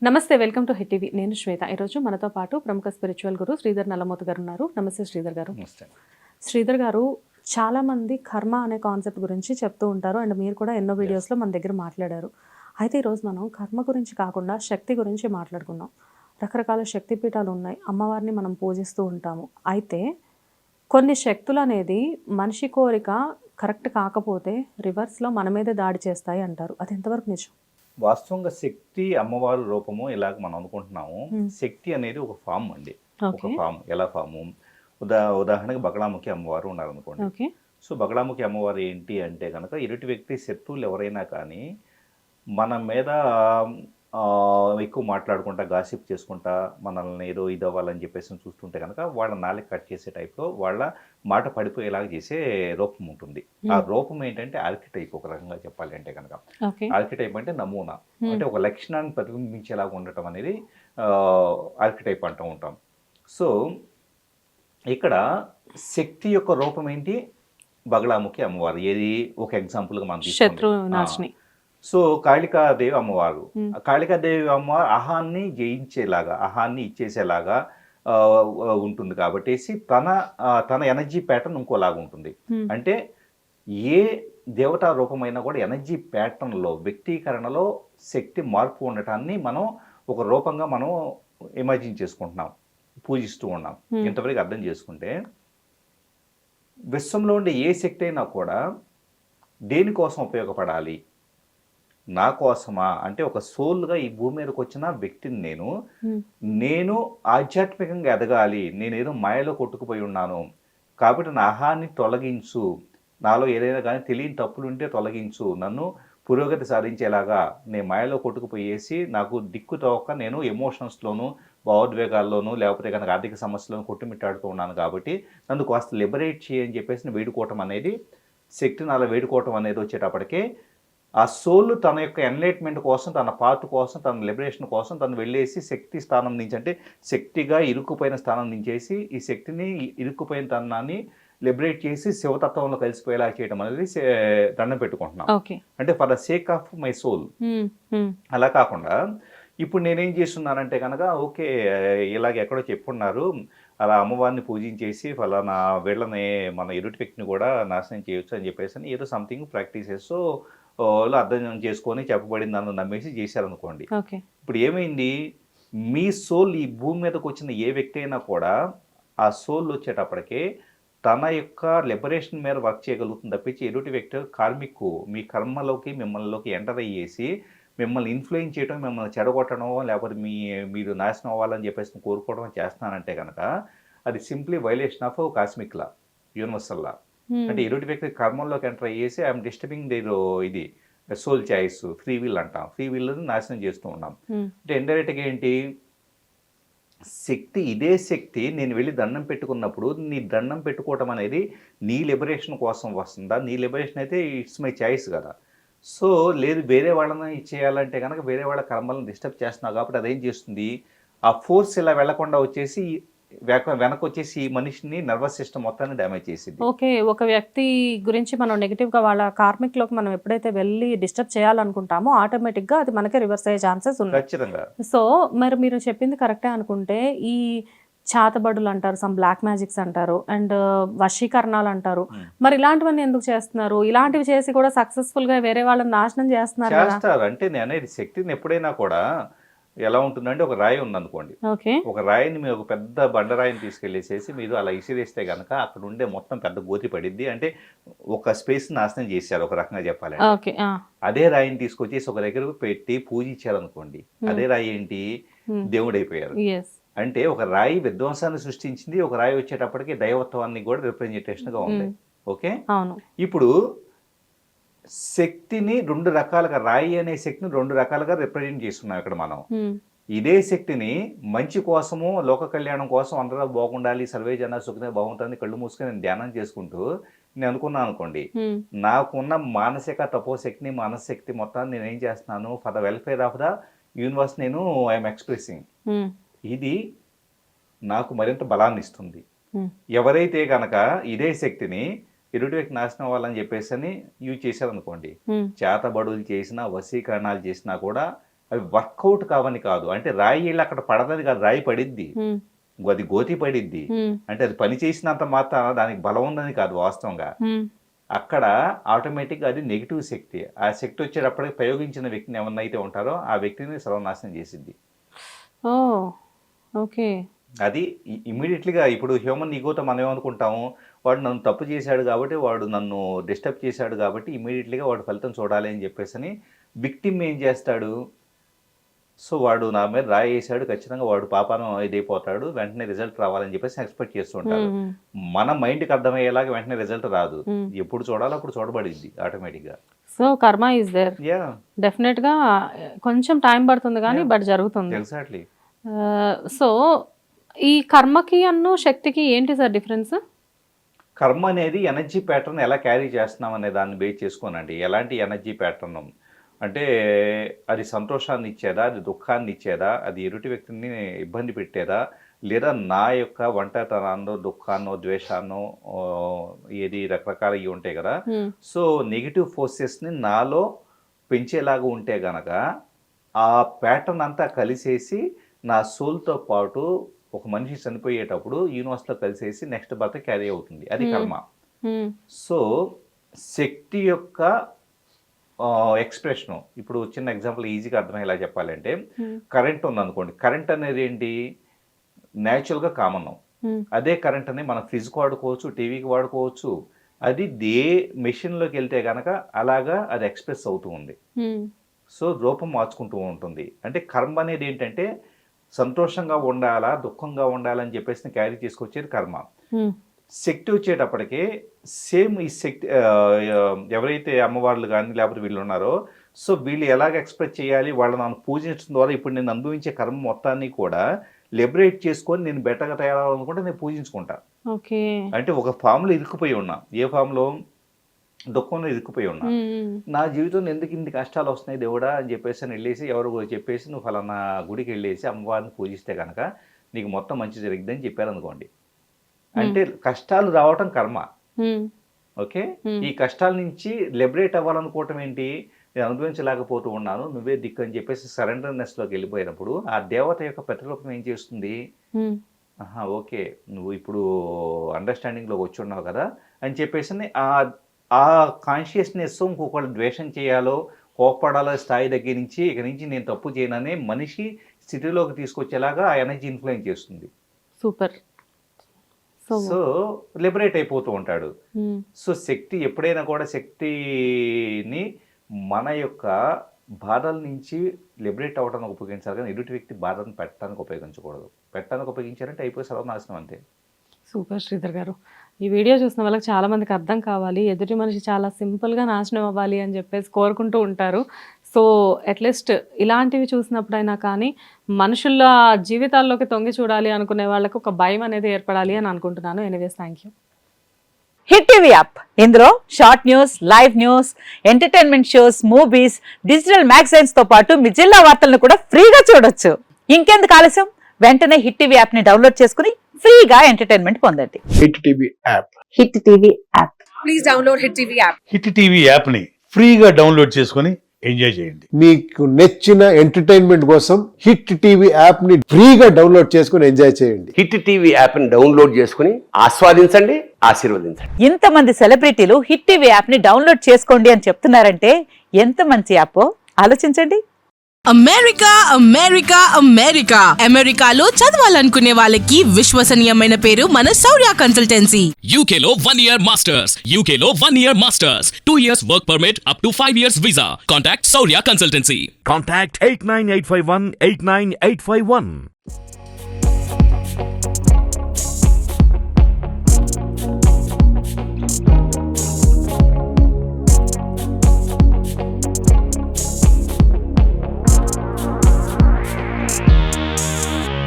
నమస్తే, welcome to hit TV. నేను శ్వేత. ఈరోజు మనతో పాటు ప్రముఖ స్పిరిచువల్ గురు శ్రీధర్ నల్లమోతు గారు ఉన్నారు. నమస్తే శ్రీధర్ గారు. శ్రీధర్ గారు, చాలా మంది కర్మ అనే కాన్సెప్ట్ గురించి చెప్తూ ఉంటారు అండ్ మీరు కూడా ఎన్నో వీడియోస్లో మన దగ్గర మాట్లాడారు. అయితే ఈరోజు మనం కర్మ గురించి కాకుండా శక్తి గురించి మాట్లాడుకుందాం. రకరకాల శక్తి పీఠాలు ఉన్నాయి, అమ్మవారిని మనం పూజిస్తూ ఉంటాము. అయితే కొన్ని శక్తులు అనేది మనిషి కోరిక కరెక్ట్ కాకపోతే రివర్స్లో మన మీదే దాడి చేస్తాయి అంటారు. అది ఎంతవరకు నిజం? వాస్తవంగా శక్తి అమ్మవారి రూపము ఇలాగ మనం అనుకుంటున్నాము. శక్తి అనేది ఒక ఫామ్ అండి. ఒక ఫామ్. ఎలా ఫాము? ఉదాహరణకి బగళాముఖి అమ్మవారు ఉన్నారనుకోండి. సో బగళాముఖి అమ్మవారు ఏంటి అంటే కనుక ఎదుటి వ్యక్తి శత్రువులు ఎవరైనా కానీ మన మీద ఎక్కువ మాట్లాడుకుంటా, గాసిప్ చేసుకుంటా, మనల్ని ఏదో ఇది అవ్వాలని చెప్పేసి చూస్తుంటే కనుక వాళ్ళ నాలుక కట్ చేసే టైప్లో వాళ్ళ మాట పడిపోయేలాగా చేసే రూపం ఉంటుంది. ఆ రూపం ఏంటంటే ఆర్కిటైప్. ఒక రకంగా చెప్పాలి అంటే కనుక ఆర్కిటైప్ అంటే నమూనా, అంటే ఒక లక్షణాన్ని ప్రతిబింబించేలాగా ఉండటం అనేది ఆర్కిటైప్ అంటూ ఉంటాం. సో ఇక్కడ శక్తి యొక్క రూపం ఏంటి? బగళాముఖి అమ్మవారు. ఏది ఒక ఎగ్జాంపుల్గా మనం తీసుకుంటాం. సో కాళికాదేవి అమ్మవారు, కాళికాదేవి అమ్మవారు అహాన్ని జయించేలాగా, అహాన్ని ఇచ్చేసేలాగా ఉంటుంది కాబట్టి తన ఎనర్జీ ప్యాటర్న్ ఇంకోలాగా ఉంటుంది. అంటే ఏ దేవతా రూపమైనా కూడా ఎనర్జీ ప్యాటర్న్లో, వ్యక్తీకరణలో శక్తి మార్పు ఉండటాన్ని మనం ఒక రూపంగా మనం ఇమాజిన్ చేసుకుంటున్నాం, పూజిస్తూ ఉన్నాం. ఇంతవరకు అర్థం చేసుకుంటే విశ్వంలో ఉండే ఏ శక్తి అయినా కూడా దేనికోసం ఉపయోగపడాలి? నా కోసమా? అంటే ఒక సోల్గా ఈ భూమి మీదకి వచ్చిన వ్యక్తిని నేను ఆధ్యాత్మికంగా ఎదగాలి, నేనేదో మాయలో కొట్టుకుపోయి ఉన్నాను కాబట్టి నా అహాన్ని తొలగించు, నాలో ఏదైనా కానీ తెలియని తప్పులుంటే తొలగించు, నన్ను పురోగతి సాధించేలాగా, నేను మాయలో కొట్టుకుపోయేసి నాకు దిక్కు తోక నేను ఎమోషన్స్లోను, భావోద్వేగాల్లోనూ, లేకపోతే కనుక ఆర్థిక సమస్యలను కొట్టుమిట్టాడుతూ ఉన్నాను కాబట్టి నన్ను కాస్త లిబరేట్ చేయని చెప్పేసి వేడుకోవటం అనేది, శక్తిని అలా వేడుకోవటం అనేది వచ్చేటప్పటికే ఆ సోల్ తన యొక్క ఎన్లైట్మెంట్ కోసం, తన పాత్ కోసం, తన లిబరేషన్ కోసం తను వెళ్ళేసి శక్తి స్థానం నుంచి, అంటే శక్తిగా ఇరుక్కుపోయిన స్థానం నుంచేసి ఈ శక్తిని ఇరుక్కుపోయిన తనాన్ని లిబరేట్ చేసి శివతత్వంలో కలిసిపోయేలా చేయడం అనేది దండం పెట్టుకుంటున్నాం. అంటే for the sake of my soul. అలా కాకుండా ఇప్పుడు నేనేం చేస్తున్నానంటే కనుక ఓకే, ఇలాగ ఎక్కడో చెప్పున్నారు, అలా అమ్మవారిని పూజించేసి ఫలానా వీళ్ళని మన ఎదుటి వ్యక్తిని కూడా నాశనం చేయొచ్చు అని చెప్పేసి ఏదో సంథింగ్ ప్రాక్టీసెస్ వాళ్ళు అర్థం చేసుకొని చెప్పబడింది నన్ను నమ్మేసి చేశారనుకోండి. ఇప్పుడు ఏమైంది? మీ సోల్ ఈ భూమి మీదకి వచ్చిన ఏ వ్యక్తి అయినా కూడా ఆ సోల్ వచ్చేటప్పటికే తన యొక్క లిబరేషన్ మీద వర్క్ చేయగలుగుతుంది తప్పించి ఎదుటి వ్యక్తి కార్మిక్ మీ కర్మలోకి మిమ్మల్నిలోకి ఎంటర్ అయ్యేసి మిమ్మల్ని ఇన్ఫ్లుయెన్స్ చేయడం, మిమ్మల్ని చెడగొట్టడం, లేకపోతే మీరు నాశనం అవ్వాలని చెప్పేసి కోరుకోవడం చేస్తున్నానంటే కనుక అది simply violation of cosmic law, universal law. అంటే ఎదుటి వ్యక్తి కర్మంలోకి ఎంటర్ అయ్యేసి ఐఎమ్ డిస్టర్బింగ్ దేర్ ఇది సోల్ చాయిస్, ఫ్రీ విల్ అంటాం. ఫ్రీ విల్ నాశనం చేస్తూ ఉన్నాం. అంటే ఇండైరెక్ట్గా ఏంటి? శక్తి, ఇదే శక్తి నేను వెళ్ళి దండం పెట్టుకున్నప్పుడు నీ దండం పెట్టుకోవటం అనేది నీ లిబరేషన్ కోసం వస్తుందా? నీ లిబరేషన్ అయితే ఇట్స్ మై చాయిస్ కదా. సో లేదు, వేరే వాళ్ళని ఇచ్చేయాలంటే కనుక వేరే వాళ్ళ కర్మలను డిస్టర్బ్ చేస్తున్నావు కాబట్టి అదేం చేస్తుంది? ఆ ఫోర్స్ ఇలా వెళ్లకుండా వచ్చేసి వెనక వచ్చేసి ఈ మనిషిని నర్వస్ సిస్టమ్ మొత్తాన్ని డ్యామేజ్ చేసింది. ఓకే, ఒక వ్యక్తి గురించి మనం నెగిటివ్గా వాళ్ళ కార్మిక్లోకి మనం ఎప్పుడైతే వెళ్ళి డిస్టర్బ్ చేయాలనుకుంటామో ఆటోమేటిక్గా అది మనకే రివర్స్ అయ్యే ఛాన్సెస్ ఉన్నాయి. ఖచ్చితంగా. సో మరి మీరు చెప్పింది కరెక్టే అనుకుంటే ఈ చాతబడులు అంటారు, సమ్ బ్లాక్ మ్యాజిక్స్ అంటారు, అండ్ వశీకరణాలు అంటారు, మరి ఇలాంటివన్నీ ఎందుకు చేస్తున్నారు? ఇలాంటివి చేసి కూడా సక్సెస్ఫుల్గా వేరే వాళ్ళని నాశనం చేస్తున్నారు. అంటే నేను అనేది శక్తిని ఎప్పుడైనా కూడా ఎలా ఉంటుందంటే, ఒక రాయి ఉందనుకోండి, ఒక రాయిని మీరు ఒక పెద్ద బండరాయిని తీసుకెళ్ళేసేసి మీరు అలా ఇసిరేస్తే కనుక అక్కడ ఉండే మొత్తం పెద్ద గోతి పడిద్ది. అంటే ఒక స్పేస్ నాశనం చేశారు ఒక రకంగా చెప్పాలంటే. అదే రాయిని తీసుకొచ్చేసి ఒక దగ్గర పెట్టి పూజించారనుకోండి, అదే రాయి ఏంటి? దేవుడైపోయారు. అంటే ఒక రాయి విధ్వంసాన్ని సృష్టించింది, ఒక రాయి వచ్చేటప్పటికి దైవత్వాన్ని కూడా రిప్రజెంటేషన్గా ఉంది. ఓకే, ఇప్పుడు శక్తిని రెండు రకాలుగా, రాయి అనే శక్తిని రెండు రకాలుగా రిప్రజెంట్ చేస్తున్నాం ఇక్కడ మనం. ఇదే శక్తిని మంచి కోసము, లోక కళ్యాణం కోసం, అందరూ బాగుండాలి, సర్వే జన సుఖమే బాగుంటుంది, కళ్ళు మూసుకొని నేను ధ్యానం చేసుకుంటూ నేను అనుకున్నాను అనుకోండి, నాకున్న మానసిక తపోశక్తిని, మనశక్తి మొత్తాన్ని నేను ఏం చేస్తున్నాను? For the welfare of the universe నేను ఐఎమ్ ఎక్స్ప్రెసింగ్. ఇది నాకు మరింత బలాన్ని ఇస్తుంది. ఎవరైతే కనుక ఇదే శక్తిని ఎదుటి వ్యక్తి నాశనం అవ్వాలని చెప్పేసి యూజ్ చేశారనుకోండి, చేతబడులు చేసినా, వశీకరణాలు చేసినా కూడా అవి వర్కౌట్ కావని కాదు, అంటే రాయి వెళ్ళి అక్కడ పడదని కాదు, రాయి పడిద్ది, అది గోతి పడిద్ది, అంటే అది పని చేసినంత మాత్రం దానికి బలం ఉందని కాదు. వాస్తవంగా అక్కడ ఆటోమేటిక్గా అది నెగిటివ్ శక్తి. ఆ శక్తి వచ్చేటప్పటికి ప్రయోగించిన వ్యక్తిని ఎవరినైతే ఉంటారో ఆ వ్యక్తిని సర్వనాశనం చేసింది. ఓకే. అది ఇమీడియట్లీగా ఇప్పుడు హ్యూమన్ ఈగోతో మనం ఏమనుకుంటాము, వాడు నన్ను తప్పు చేశాడు కాబట్టి, వాడు నన్ను డిస్టర్బ్ చేశాడు కాబట్టి ఇమీడియట్లీగా వాడు ఫలితం చూడాలి అని చెప్పేసి విక్టిమ్ ఏం చేస్తాడు, సో వాడు నా మీద రాయి వేసాడు, ఖచ్చితంగా వాడు పాపానం ఇదైపోతాడు, వెంటనే రిజల్ట్ రావాలని చెప్పేసి ఎక్స్పెక్ట్ చేస్తుంటాడు. మన మైండ్కి అర్థమయ్యేలాగా వెంటనే రిజల్ట్ రాదు, ఎప్పుడు చూడాలో అప్పుడు చూడబడింది ఆటోమేటిక్గా. సో కర్మ ఈజ్ దేర్, డెఫినెట్ గా కొంచెం టైం పడుతుంది కానీ బట్ జరుగుతుంది. ఎగ్జాక్ట్లీ. సో ఈ కర్మకి అన్ను శక్తికి ఏంటి సార్ డిఫరెన్స్? కర్మ అనేది ఎనర్జీ ప్యాటర్న్ ఎలా క్యారీ చేస్తున్నాం అనే దాన్ని బేస్ చేసుకోనండి. ఎలాంటి ఎనర్జీ ప్యాటర్న్ అంటే అది సంతోషాన్ని ఇచ్చేదా, అది దుఃఖాన్ని ఇచ్చేదా, అది ఎదుటి వ్యక్తిని ఇబ్బంది పెట్టేదా, లేదా నా యొక్క ఒంటరితనాన్నో దుఃఖాన్నో ద్వేషాన్నో ఏది రకరకాల ఇవి ఉంటాయి కదా. సో నెగిటివ్ ఫోర్సెస్ని నాలో పెంచేలాగా ఉంటే గనక ఆ ప్యాటర్న్ అంతా కలిసేసి నా సోల్తో పాటు ఒక మనిషి చనిపోయేటప్పుడు యూనివర్స్లో కలిసేసి నెక్స్ట్ బర్త్ క్యారీ అవుతుంది. అది కర్మ. సో శక్తి యొక్క ఎక్స్ప్రెషను, ఇప్పుడు చిన్న ఎగ్జాంపుల్ ఈజీగా అర్థమయ్యేలా చెప్పాలంటే, కరెంట్ ఉందనుకోండి. కరెంట్ అనేది ఏంటి, న్యాచురల్గా కామన్. అదే కరెంట్ అనేది మనం ఫ్రిడ్జ్కి వాడుకోవచ్చు, టీవీకి వాడుకోవచ్చు. అది మెషిన్లోకి వెళ్తే కనుక అలాగా అది ఎక్స్ప్రెస్ అవుతూ ఉంది. సో రూపం మార్చుకుంటూ ఉంటుంది. అంటే కర్మ అనేది ఏంటంటే సంతోషంగా ఉండాలా, దుఃఖంగా ఉండాలని చెప్పేసి క్యారీ చేసుకొచ్చేది కర్మ. శక్తి వచ్చేటప్పటికి సేమ్ ఈ శక్తి ఎవరైతే అమ్మవార్లు కానీ లేకపోతే వీళ్ళు ఉన్నారో, సో వీళ్ళు ఎలాగ ఎక్స్ప్రెస్ చేయాలి, వాళ్ళని నన్ను పూజించడం ద్వారా ఇప్పుడు నేను అనుభవించే కర్మ మొత్తాన్ని కూడా లిబరేట్ చేసుకొని నేను బెటర్గా తయారవ్వాలనుకుంటే నేను పూజించుకుంటా. అంటే ఒక ఫామ్లో ఇరుక్కుపోయి ఉన్నా, ఏ ఫామ్లో, దుఃఖంలో ఇరుక్కుపోయి ఉన్నా, నా జీవితంలో ఎందుకు ఇన్ని కష్టాలు వస్తున్నాయి దేవుడా అని చెప్పేసి అని వెళ్ళేసి ఎవరు చెప్పేసి నువ్వు ఫలానా గుడికి వెళ్ళేసి అమ్మవారిని పూజిస్తే కనుక నీకు మొత్తం మంచి జరిగిందని చెప్పారనుకోండి, అంటే కష్టాలు రావటం కర్మ. ఓకే, ఈ కష్టాల నుంచి లిబరేట్ అవ్వాలనుకోవటం ఏంటి, నేను అనుభవించలేకపోతూ ఉన్నాను, నువ్వే దిక్కు అని చెప్పేసి సరెండర్నెస్లోకి వెళ్ళిపోయినప్పుడు ఆ దేవత యొక్క ప్రతిరూపం ఏం చేస్తుంది, ఓకే నువ్వు ఇప్పుడు అండర్స్టాండింగ్లోకి వచ్చి ఉన్నావు కదా అని చెప్పేసి ఆ కాన్షియస్నెస్ ఇంకొకళ్ళు ద్వేషం చేయాలో కోప్పడాలో స్థాయి దగ్గర నుంచి ఇక నుంచి నేను తప్పు చేయననే మనిషి స్థితిలోకి తీసుకొచ్చేలాగా ఆ ఎనర్జీ ఇన్ఫ్లుయెన్స్ చేస్తుంది. సూపర్. సో లిబరేట్ అయిపోతూ ఉంటాడు. సో శక్తి ఎప్పుడైనా కూడా శక్తిని మన యొక్క బాధల నుంచి లిబరేట్ అవ్వడానికి ఉపయోగించాలి, కానీ ఎదుటి వ్యక్తి బాధను పెట్టడానికి ఉపయోగించకూడదు. పెట్టడానికి ఉపయోగించారంటే అయిపోయి సర్వనాశనం అంతే. సూపర్ శ్రీధర్ గారు, ఈ వీడియో చూసిన వాళ్ళకి చాలా మందికి అర్థం కావాలి, ఎదుటి మనిషి చాలా సింపుల్గా నాశనం అవ్వాలి అని చెప్పేసి కోరుకుంటూ ఉంటారు. సో అట్లీస్ట్ ఇలాంటివి చూసినప్పుడైనా కానీ మనుషుల జీవితాల్లోకి తొంగి చూడాలి అనుకునే వాళ్ళకి ఒక భయం అనేది ఏర్పడాలి అని అనుకుంటున్నాను. Anyways, thank you. Hit TV app, ఇందులో short news, live news, entertainment shows, movies, digital magazines తో పాటు మీ జిల్లా వార్తలను కూడా ఫ్రీగా చూడొచ్చు. ఇంకెందుకు ఆలస్యం, వెంటనే హిట్ టీవీ యాప్ ని డౌన్లోడ్ చేసుకుని ఫ్రీగా ఎంటర్టైన్మెంట్ పొందండి. Hit TV app. Hit TV app. Please download hit TV app. Hit TV app ని ఫ్రీగా డౌన్లోడ్ చేసుకుని ఎంజాయ్ చేయండి. మీకు నచ్చిన ఎంటర్టైన్మెంట్ కోసం హిట్ టీవీ యాప్ ని ఫ్రీగా డౌన్లోడ్ చేసుకుని ఎంజాయ్ చేయండి. హిట్ టీవీ యాప్ ని డౌన్లోడ్ చేసుకుని ఆస్వాదించండి, ఆశీర్వదించండి. ఇంతమంది సెలబ్రిటీలు హిట్ టీవీ యాప్ ని డౌన్లోడ్ చేసుకోండి అని చెప్తున్నారంటే ఎంత మంచి యాప్ ఆలోచించండి. అమెరికా అమెరికా అమెరికా అమెరికాలో చదవాలనుకునే వాళ్ళకి విశ్వసనీయమైన పేరు మన శౌర్య కన్సల్టెన్సీ. UK లో 1 year masters, UK లో 1 year masters, 2 years work permit up to 5 years visa. Contact Saurya Consultancy. Contact 89851 89851.